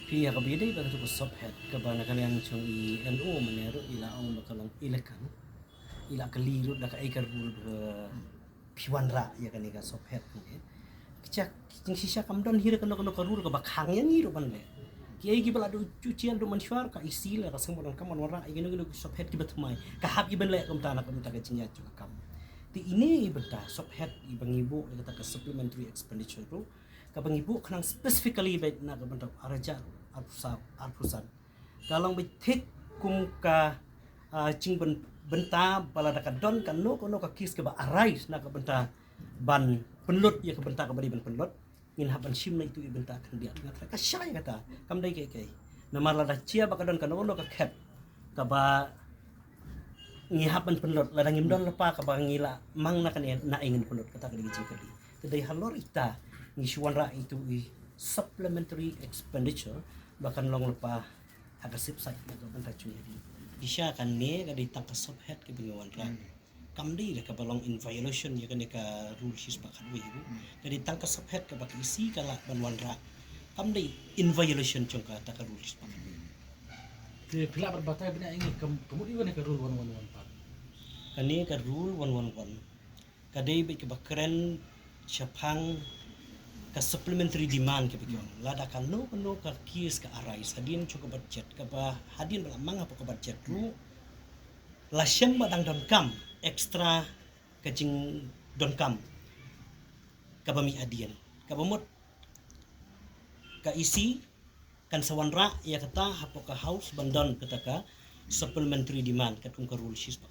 Pia ka bida ba ko subhead ka ba na kaniang chung i NO manero ila ang bakalong ilakan ila kaliru da ka ay karul piwanra ya kanika subhead ni kicak ting sisa kamdan hira kana kana karur ka bakhang yan hiro ban le kiai gi bala do cucian do mansyar ka isila ka semodang kaman wara ay gino subhead ki batmai ka hab iban le kam tanah kam taga cinya juga kam ti ini ibenta subhead ibang ibu kata ka supplementary expenditure ro kabang ibu kanang specifically bet na kabang araja arpusan kalong bitik kum ka cing benta bala da ka don kan no kono ka kis ka ba arais na ka benta ban penlut ya ka benta ka bari ban penlut ngin haban sim na itu ibenta kan dia ngata ka syai kata kam dai kai na marla da cia ba ka don kan no ka kep ka ba ngihapan penlut ladang imdon lepa ka ba ngila mang na kan na ingin penlut kata ka di cing kali kedai halor ita ngisuan ra itu supplementary expenditure bahkan long lepa agasip sak na kan ta cunya di sya kan ne ka di tangka subhead ke bingawan ra kamdi ka balong in violation ya kan ka rule sis bakat wi ka di tangka subhead ka bak isi kala banwan ra kamdi in violation chung ka ta ka rule sis bakat Pila berbatai bina ini kemudian ka rule 1114. Kani ka rule 111 kadai be ka bakren syapang ka supplementary demand ke bigyon lada kan no ka kis ka arais hadin chuka budget ka ba hadin bala manga po ka budget ru la syem badang don kam extra ka jing don kam ka bami adian ka bamot ka isi kan sawanra ya kata hapo ka house bandon kata ka supplementary demand ka tung ka rule sis